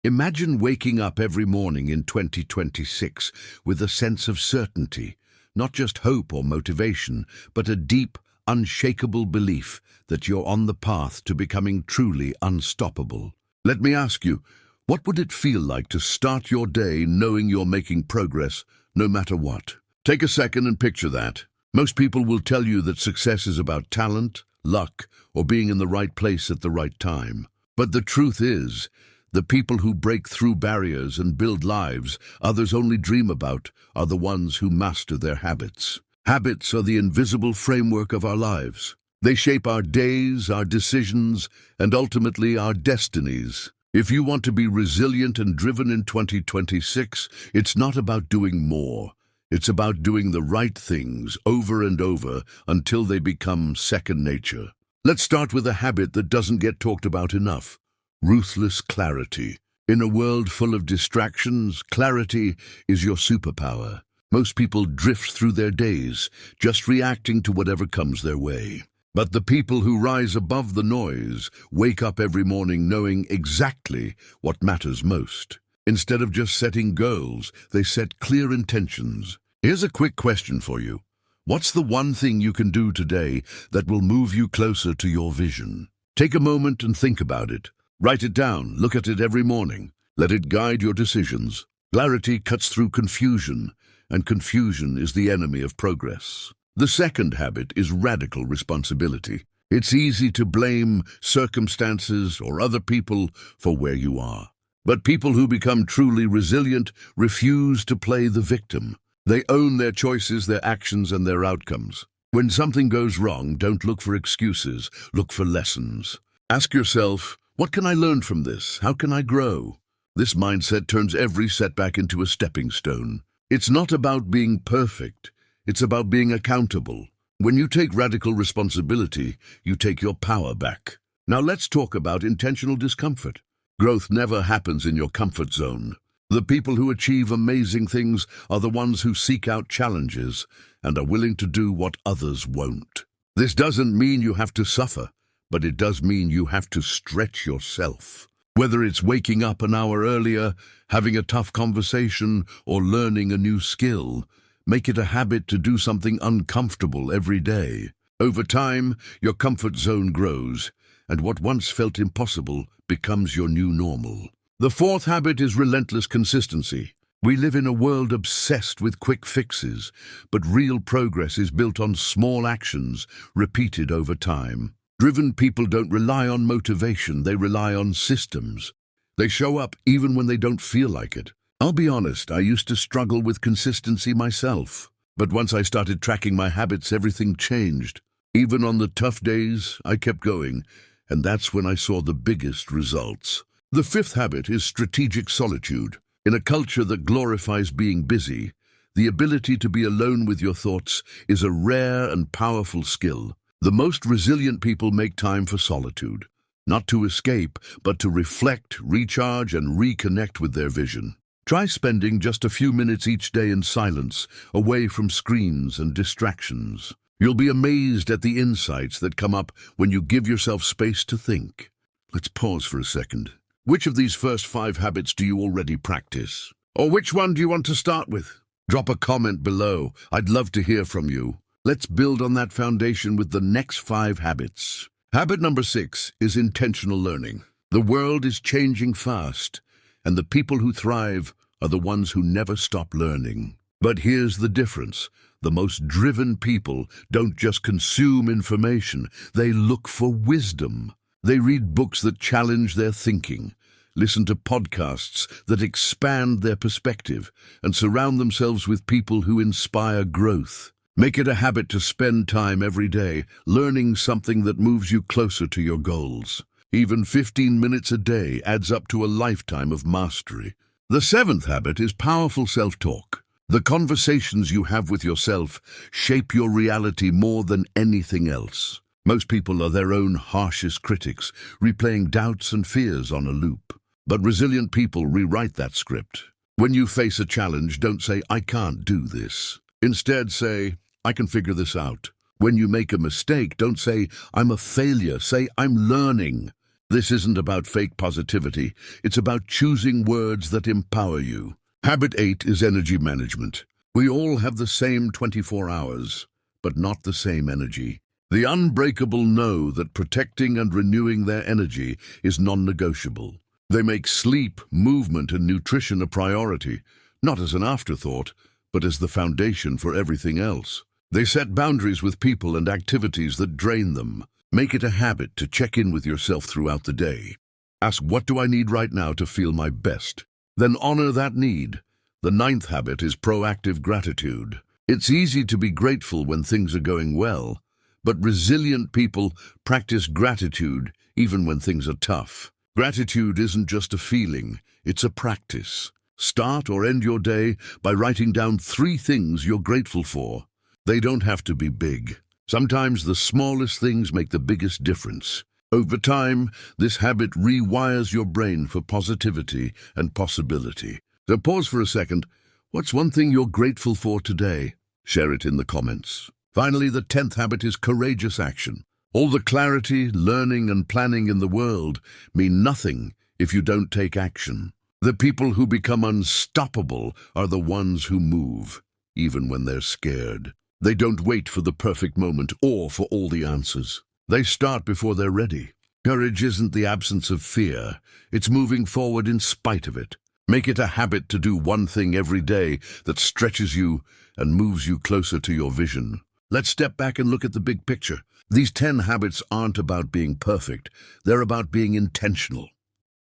Imagine waking up every morning in 2026 with a sense of certainty, not just hope or motivation, but a deep, unshakable belief that you're on the path to becoming truly unstoppable. Let me ask you, what would it feel like to start your day knowing you're making progress, no matter what? Take a second and picture that. Most people will tell you that success is about talent, luck, or being in the right place at the right time. But the truth is, the people who break through barriers and build lives others only dream about are the ones who master their habits. Habits are the invisible framework of our lives. They shape our days, our decisions, and ultimately our destinies. If you want to be resilient and driven in 2026, it's not about doing more. It's about doing the right things over and over until they become second nature. Let's start with a habit that doesn't get talked about enough: ruthless clarity. In a world full of distractions, clarity is your superpower. Most people drift through their days, just reacting to whatever comes their way. But the people who rise above the noise wake up every morning knowing exactly what matters most. Instead of just setting goals, they set clear intentions. Here's a quick question for you. What's the one thing you can do today that will move you closer to your vision? Take a moment and think about it. Write it down, look at it every morning. Let it guide your decisions. Clarity cuts through confusion, and confusion is the enemy of progress. The second habit is radical responsibility. It's easy to blame circumstances or other people for where you are. But people who become truly resilient refuse to play the victim. They own their choices, their actions, and their outcomes. When something goes wrong, don't look for excuses, look for lessons. Ask yourself, what can I learn from this? How can I grow? This mindset turns every setback into a stepping stone. It's not about being perfect. It's about being accountable. When you take radical responsibility, you take your power back. Now let's talk about intentional discomfort. Growth never happens in your comfort zone. The people who achieve amazing things are the ones who seek out challenges and are willing to do what others won't. This doesn't mean you have to suffer, but it does mean you have to stretch yourself. Whether it's waking up an hour earlier, having a tough conversation, or learning a new skill, make it a habit to do something uncomfortable every day. Over time, your comfort zone grows, and what once felt impossible becomes your new normal. The fourth habit is relentless consistency. We live in a world obsessed with quick fixes, but real progress is built on small actions repeated over time. Driven people don't rely on motivation, they rely on systems. They show up even when they don't feel like it. I'll be honest, I used to struggle with consistency myself. But once I started tracking my habits, everything changed. Even on the tough days, I kept going, and that's when I saw the biggest results. The fifth habit is strategic solitude. In a culture that glorifies being busy, the ability to be alone with your thoughts is a rare and powerful skill. The most resilient people make time for solitude, not to escape, but to reflect, recharge, and reconnect with their vision. Try spending just a few minutes each day in silence, away from screens and distractions. You'll be amazed at the insights that come up when you give yourself space to think. Let's pause for a second. Which of these first 5 habits do you already practice? Or which one do you want to start with? Drop a comment below. I'd love to hear from you. Let's build on that foundation with the next 5 habits. Habit number 6 is intentional learning. The world is changing fast, and the people who thrive are the ones who never stop learning. But here's the difference. The most driven people don't just consume information, they look for wisdom. They read books that challenge their thinking, listen to podcasts that expand their perspective, and surround themselves with people who inspire growth. Make it a habit to spend time every day learning something that moves you closer to your goals. Even 15 minutes a day adds up to a lifetime of mastery. The 7th habit is powerful self-talk. The conversations you have with yourself shape your reality more than anything else. Most people are their own harshest critics, replaying doubts and fears on a loop. But resilient people rewrite that script. When you face a challenge, don't say, "I can't do this." Instead, say, "I can figure this out." When you make a mistake, don't say, "I'm a failure." Say, "I'm learning." This isn't about fake positivity. It's about choosing words that empower you. Habit 8 is energy management. We all have the same 24 hours, but not the same energy. The unbreakable know that protecting and renewing their energy is non-negotiable. They make sleep, movement, and nutrition a priority, not as an afterthought, but as the foundation for everything else. They set boundaries with people and activities that drain them. Make it a habit to check in with yourself throughout the day. Ask, what do I need right now to feel my best? Then honor that need. The 9th habit is proactive gratitude. It's easy to be grateful when things are going well, but resilient people practice gratitude even when things are tough. Gratitude isn't just a feeling, it's a practice. Start or end your day by writing down 3 things you're grateful for. They don't have to be big. Sometimes the smallest things make the biggest difference. Over time, this habit rewires your brain for positivity and possibility. So pause for a second. What's one thing you're grateful for today? Share it in the comments. Finally, the 10th habit is courageous action. All the clarity, learning, and planning in the world mean nothing if you don't take action. The people who become unstoppable are the ones who move, even when they're scared. They don't wait for the perfect moment or for all the answers. They start before they're ready. Courage isn't the absence of fear. It's moving forward in spite of it. Make it a habit to do one thing every day that stretches you and moves you closer to your vision. Let's step back and look at the big picture. These 10 habits aren't about being perfect. They're about being intentional.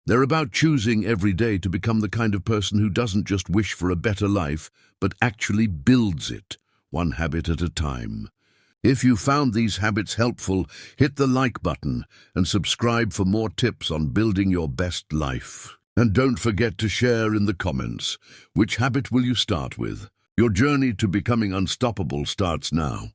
They're about choosing every day to become the kind of person who doesn't just wish for a better life, but actually builds it, one habit at a time. If you found these habits helpful, hit the like button and subscribe for more tips on building your best life. And don't forget to share in the comments, which habit will you start with? Your journey to becoming unstoppable starts now.